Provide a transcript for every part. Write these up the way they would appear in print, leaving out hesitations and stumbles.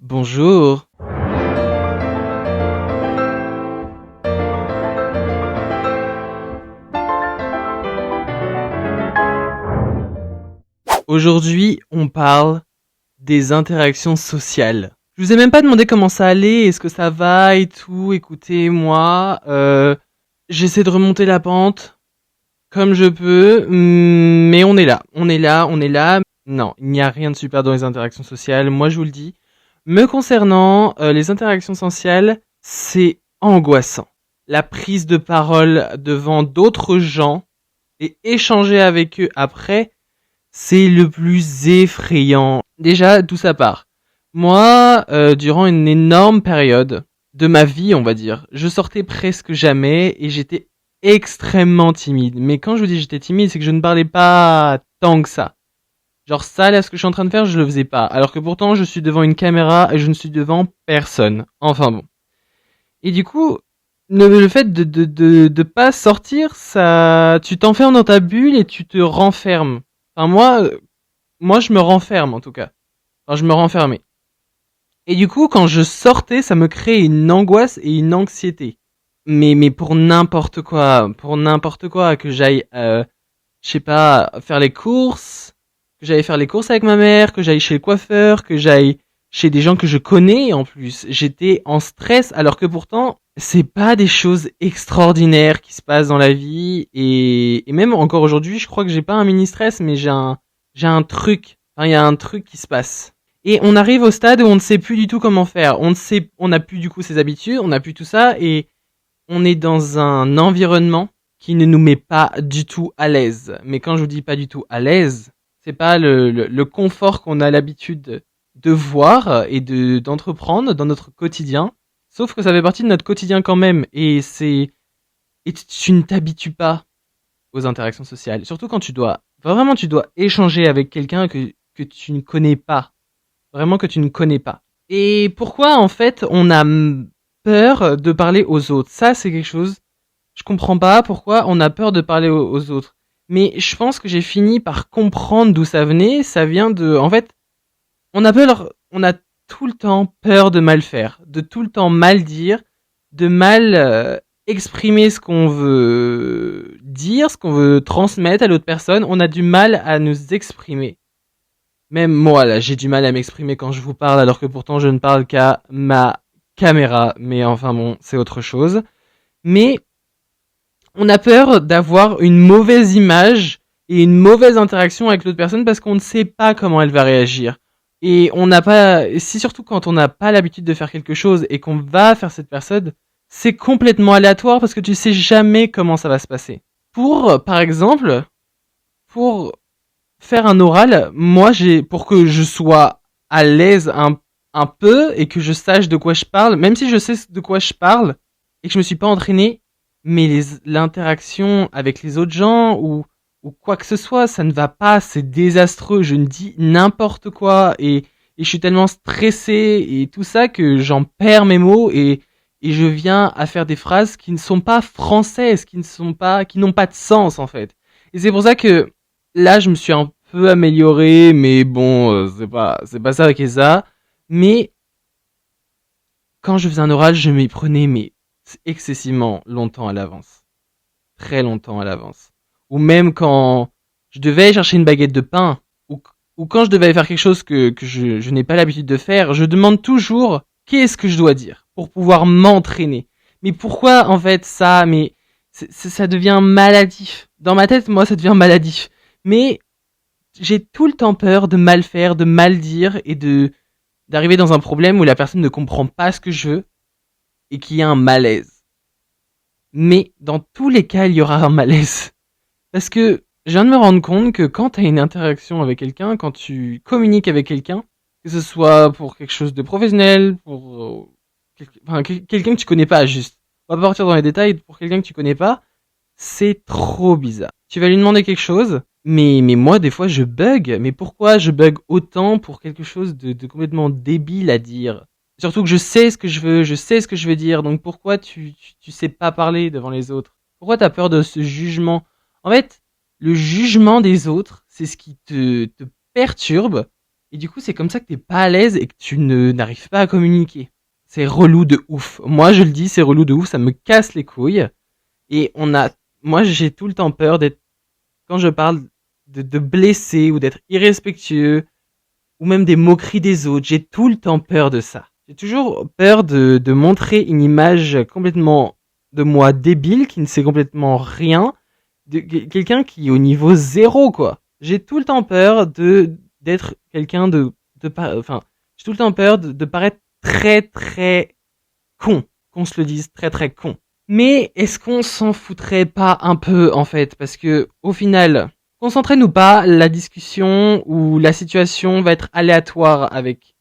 Bonjour. Aujourd'hui, on parle des interactions sociales. Je vous ai même pas demandé comment ça allait, est-ce que ça va et tout. Écoutez, moi, j'essaie de remonter la pente comme je peux, mais on est là. Non, il n'y a rien de super dans les interactions sociales, moi je vous le dis. Me concernant, les interactions sociales, c'est angoissant. La prise de parole devant d'autres gens et échanger avec eux après, c'est le plus effrayant. Déjà, d'où ça part. Moi, durant une énorme période de ma vie, on va dire, je sortais presque jamais et j'étais extrêmement timide. Mais quand je vous dis j'étais timide, c'est que je ne parlais pas tant que ça. Genre ça, là, ce que je suis en train de faire, je le faisais pas. Alors que pourtant, je suis devant une caméra et je ne suis devant personne. Enfin bon. Et du coup, le fait de pas sortir, ça, tu t'enfermes dans ta bulle et tu te renfermes. Enfin moi, je me renferme en tout cas. Enfin, je me renfermais. Et du coup, quand je sortais, ça me créait une angoisse et une anxiété. Mais pour n'importe quoi, que j'aille, je sais pas, faire les courses, que j'aille faire les courses avec ma mère, que j'aille chez le coiffeur, que j'aille chez des gens que je connais en plus. J'étais en stress alors que pourtant, c'est pas des choses extraordinaires qui se passent dans la vie et même encore aujourd'hui, je crois que j'ai pas un mini stress mais j'ai un truc. Enfin, il y a un truc qui se passe. Et on arrive au stade où on ne sait plus du tout comment faire. On n'a plus du coup ses habitudes, on n'a plus tout ça et on est dans un environnement qui ne nous met pas du tout à l'aise. Mais quand je vous dis pas du tout à l'aise, c'est pas le confort qu'on a l'habitude de voir et d'entreprendre dans notre quotidien. Sauf que ça fait partie de notre quotidien quand même. Et tu ne t'habitues pas aux interactions sociales. Surtout quand tu dois échanger avec quelqu'un que tu ne connais pas. Vraiment que tu ne connais pas. Et pourquoi, en fait, on a peur de parler aux autres? Ça, c'est quelque chose, je comprends pas pourquoi on a peur de parler aux autres. Mais je pense que j'ai fini par comprendre d'où ça venait. Ça vient de, en fait, on a tout le temps peur de mal faire, de tout le temps mal dire, de mal exprimer ce qu'on veut dire, ce qu'on veut transmettre à l'autre personne. On a du mal à nous exprimer. Même moi, là, j'ai du mal à m'exprimer quand je vous parle, alors que pourtant je ne parle qu'à ma caméra. Mais enfin bon, c'est autre chose. Mais on a peur d'avoir une mauvaise image et une mauvaise interaction avec l'autre personne parce qu'on ne sait pas comment elle va réagir. Et on n'a pas, si surtout quand on n'a pas l'habitude de faire quelque chose et qu'on va faire cette personne, c'est complètement aléatoire parce que tu sais jamais comment ça va se passer. Par exemple, pour faire un oral, pour que je sois à l'aise un peu et que je sache de quoi je parle, même si je sais de quoi je parle et que je me suis pas entraîné, mais l'interaction avec les autres gens ou quoi que ce soit, ça ne va pas, c'est désastreux, je ne dis n'importe quoi et je suis tellement stressé et tout ça que j'en perds mes mots et je viens à faire des phrases qui ne sont pas françaises, qui n'ont pas de sens en fait. Et c'est pour ça que là, je me suis un peu amélioré, mais bon, c'est pas ça qui est ça. Mais quand je faisais un oral, je m'y prenais mais excessivement longtemps à l'avance, très longtemps à l'avance. Ou même quand je devais chercher une baguette de pain, ou quand je devais faire quelque chose que je n'ai pas l'habitude de faire, je demande toujours qu'est-ce que je dois dire pour pouvoir m'entraîner. Mais pourquoi en fait ça Mais ça devient maladif. Dans ma tête, moi, ça devient maladif. Mais j'ai tout le temps peur de mal faire, de mal dire et de d'arriver dans un problème où la personne ne comprend pas ce que je veux et qu'il y a un malaise. Mais dans tous les cas, il y aura un malaise. Parce que je viens de me rendre compte que quand tu as une interaction avec quelqu'un, quand tu communiques avec quelqu'un, que ce soit pour quelque chose de professionnel, pour quelqu'un que tu connais pas juste. On va pas partir dans les détails pour quelqu'un que tu connais pas, c'est trop bizarre. Tu vas lui demander quelque chose, mais moi, des fois, je bug. Mais pourquoi je bug autant pour quelque chose de complètement débile à dire? Surtout que je sais ce que je veux, je sais ce que je veux dire. Donc pourquoi tu sais pas parler devant les autres? Pourquoi t'as peur de ce jugement? En fait, le jugement des autres, c'est ce qui te perturbe Et du coup, c'est comme ça que t'es pas à l'aise et que tu n'arrives pas à communiquer. C'est relou de ouf. Moi, je le dis, c'est relou de ouf, ça me casse les couilles. Et moi, j'ai tout le temps peur d'être, quand je parle de blesser ou d'être irrespectueux ou même des moqueries des autres, j'ai tout le temps peur de ça. J'ai toujours peur de montrer une image complètement de moi débile qui ne sait complètement rien, de quelqu'un qui est au niveau zéro quoi. J'ai tout le temps peur d'être quelqu'un enfin, j'ai tout le temps peur de paraître très très con, qu'on se le dise très très con. Mais est-ce qu'on s'en foutrait pas un peu en fait, parce que au final, concentrez-nous pas, la discussion ou la situation va être aléatoire avec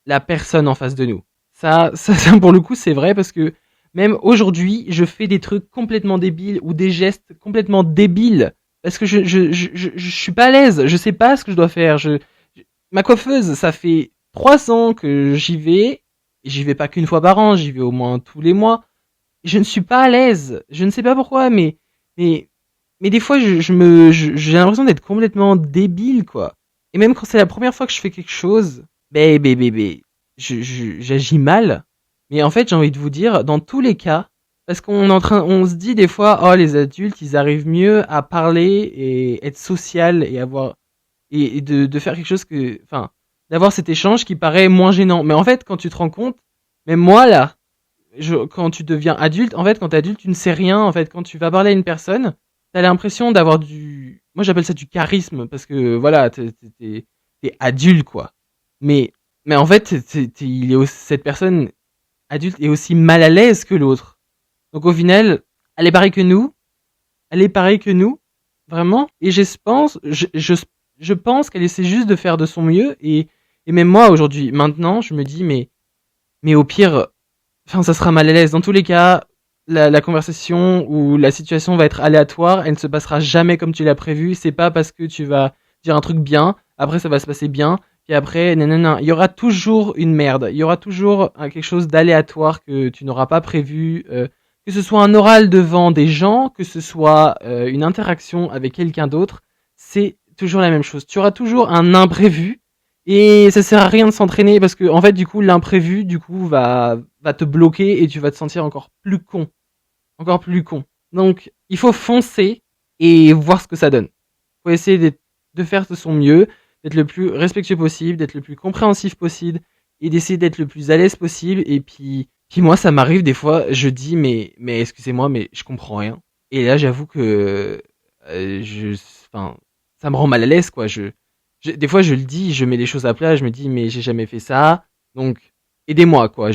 la personne en face de nous. Ça pour le coup, c'est vrai parce que même aujourd'hui, je fais des trucs complètement débiles ou des gestes complètement débiles parce que je suis pas à l'aise. Je sais pas ce que je dois faire. Ma coiffeuse, ça fait 3 ans que j'y vais. Et j'y vais pas qu'une fois par an, j'y vais au moins tous les mois. Je ne suis pas à l'aise. Je ne sais pas pourquoi, mais, mais des fois, j'ai l'impression d'être complètement débile, quoi. Et même quand c'est la première fois que je fais quelque chose, j'agis mal. Mais en fait, j'ai envie de vous dire, dans tous les cas, parce on se dit des fois, oh, les adultes, ils arrivent mieux à parler et être social et et de faire quelque chose enfin, d'avoir cet échange qui paraît moins gênant. Mais en fait, quand tu te rends compte, même moi, là, quand tu deviens adulte, en fait, quand t'es adulte, tu ne sais rien. En fait, quand tu vas parler à une personne, t'as l'impression d'avoir moi j'appelle ça du charisme, parce que voilà, t'es adulte, quoi. Mais, mais en fait, cette personne adulte est aussi mal à l'aise que l'autre. Donc au final, elle est pareille que nous, elle est pareille que nous, vraiment. Et je pense qu'elle essaie juste de faire de son mieux. Et même moi aujourd'hui, maintenant, je me dis, mais au pire, enfin, ça sera mal à l'aise. Dans tous les cas, la conversation ou la situation va être aléatoire. Elle ne se passera jamais comme tu l'as prévu. C'est pas parce que tu vas dire un truc bien, après ça va se passer bien, puis après, non. Il y aura toujours une merde. Il y aura toujours quelque chose d'aléatoire que tu n'auras pas prévu. Que ce soit un oral devant des gens, que ce soit une interaction avec quelqu'un d'autre, c'est toujours la même chose. Tu auras toujours un imprévu. Et ça sert à rien de s'entraîner parce que en fait du coup l'imprévu du coup va te bloquer et tu vas te sentir encore plus con. Donc il faut foncer et voir ce que ça donne. Il faut essayer de faire de son mieux, d'être le plus respectueux possible, d'être le plus compréhensif possible et d'essayer d'être le plus à l'aise possible. Et puis moi ça m'arrive des fois, je dis mais excusez-moi mais je comprends rien. Et là j'avoue que enfin ça me rend mal à l'aise quoi. Des fois, je le dis, je mets les choses à plat, je me dis, mais j'ai jamais fait ça, donc aidez-moi, quoi.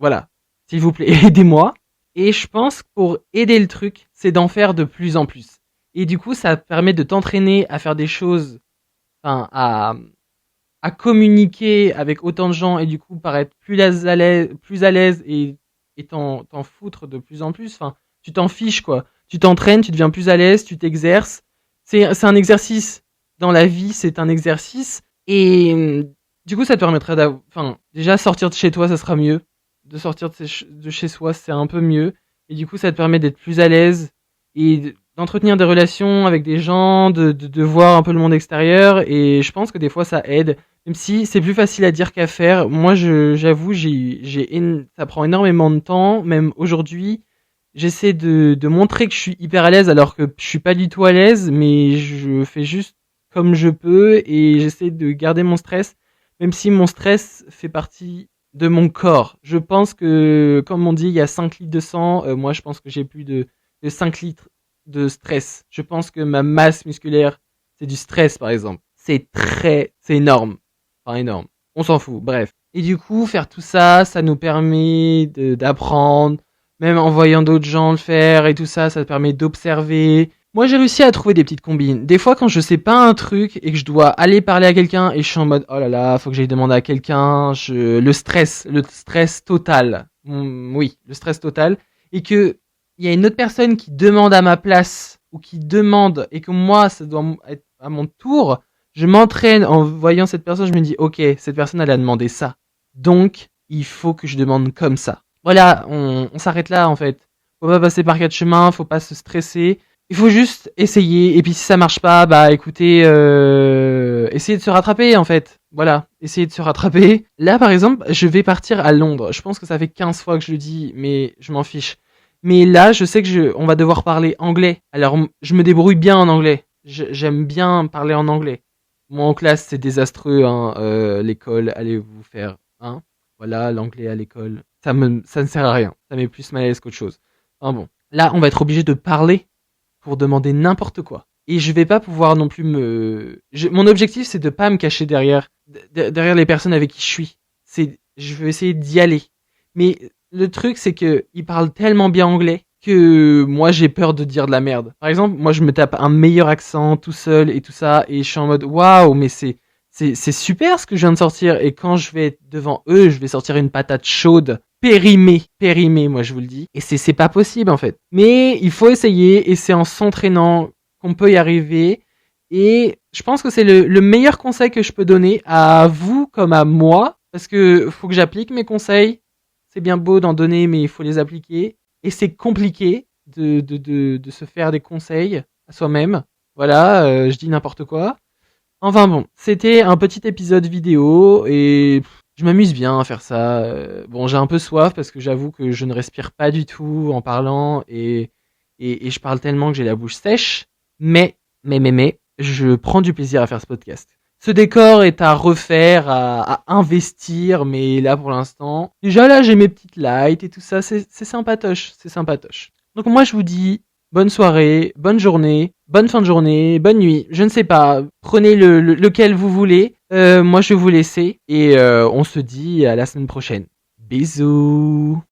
Voilà, s'il vous plaît, aidez-moi. Et je pense que pour aider le truc, c'est d'en faire de plus en plus. Et du coup, ça permet de t'entraîner à faire des choses, enfin, à communiquer avec autant de gens et du coup paraître plus à l'aise et t'en foutre de plus en plus. Enfin, tu t'en fiches, quoi. Tu t'entraînes, tu deviens plus à l'aise, tu t'exerces. C'est un exercice dans la vie, c'est un exercice. Et du coup, ça te permettra enfin, déjà sortir de chez toi, ça sera mieux. De sortir de chez soi, c'est un peu mieux. Et du coup, ça te permet d'être plus à l'aise et d'entretenir des relations avec des gens, de voir un peu le monde extérieur. Et je pense que des fois, ça aide. Même si c'est plus facile à dire qu'à faire. Moi, j'avoue, ça prend énormément de temps. Même aujourd'hui, j'essaie de montrer que je suis hyper à l'aise alors que je suis pas du tout à l'aise, mais je fais juste comme je peux et j'essaie de garder mon stress, même si mon stress fait partie de mon corps. Je pense que, comme on dit, il y a 5 litres de sang. Moi, je pense que j'ai plus de 5 litres de stress. Je pense que ma masse musculaire, c'est du stress, par exemple. C'est énorme. Enfin, énorme. On s'en fout, bref. Et du coup, faire tout ça, ça nous permet d'apprendre, même en voyant d'autres gens le faire et tout ça, ça te permet d'observer. Moi, j'ai réussi à trouver des petites combines. Des fois, quand je sais pas un truc et que je dois aller parler à quelqu'un et je suis en mode, oh là là, faut que j'aille demander à quelqu'un, le stress total. Oui, le stress total. Et que il y a une autre personne qui demande à ma place ou qui demande et que moi, ça doit être à mon tour, je m'entraîne en voyant cette personne, je me dis, ok, cette personne, elle a demandé ça. Donc, il faut que je demande comme ça. Voilà, on s'arrête là, en fait. Faut pas passer par quatre chemins, faut pas se stresser. Il faut juste essayer, et puis si ça marche pas, bah écoutez, essayez de se rattraper en fait. Voilà, essayez de se rattraper. Là par exemple, je vais partir à Londres. Je pense que ça fait 15 fois que je le dis, mais je m'en fiche. Mais là, je sais que on va devoir parler anglais. Alors, je me débrouille bien en anglais. J'aime bien parler en anglais. Moi en classe, c'est désastreux, hein. L'école, allez vous faire, hein. Voilà, l'anglais à l'école, ça ne sert à rien. Ça met plus mal à l'aise qu'autre chose. Enfin bon, là, on va être obligé de parler pour demander n'importe quoi. Et je vais pas pouvoir non plus mon objectif, c'est de pas me cacher derrière les personnes avec qui je suis. Je veux essayer d'y aller. Mais le truc, c'est que ils parlent tellement bien anglais que moi, j'ai peur de dire de la merde. Par exemple, moi, je me tape un meilleur accent tout seul et tout ça, et je suis en mode waouh, mais c'est super ce que je viens de sortir. Et quand je vais être devant eux, je vais sortir une patate chaude, périmée, moi je vous le dis. Et c'est pas possible en fait. Mais il faut essayer, et c'est en s'entraînant qu'on peut y arriver. Et je pense que c'est le meilleur conseil que je peux donner à vous comme à moi, parce que faut que j'applique mes conseils. C'est bien beau d'en donner, mais il faut les appliquer. Et c'est compliqué de se faire des conseils à soi-même. Voilà, je dis n'importe quoi. Enfin bon, c'était un petit épisode vidéo et je m'amuse bien à faire ça. Bon, j'ai un peu soif parce que j'avoue que je ne respire pas du tout en parlant et je parle tellement que j'ai la bouche sèche. Mais, je prends du plaisir à faire ce podcast. Ce décor est à refaire, à investir, mais là pour l'instant, déjà là j'ai mes petites lights et tout ça, c'est sympatoche, c'est sympatoche. Donc moi je vous dis bonne soirée, bonne journée, bonne fin de journée, bonne nuit, je ne sais pas, prenez lequel vous voulez. Moi je vais vous laisser et on se dit à la semaine prochaine. Bisous.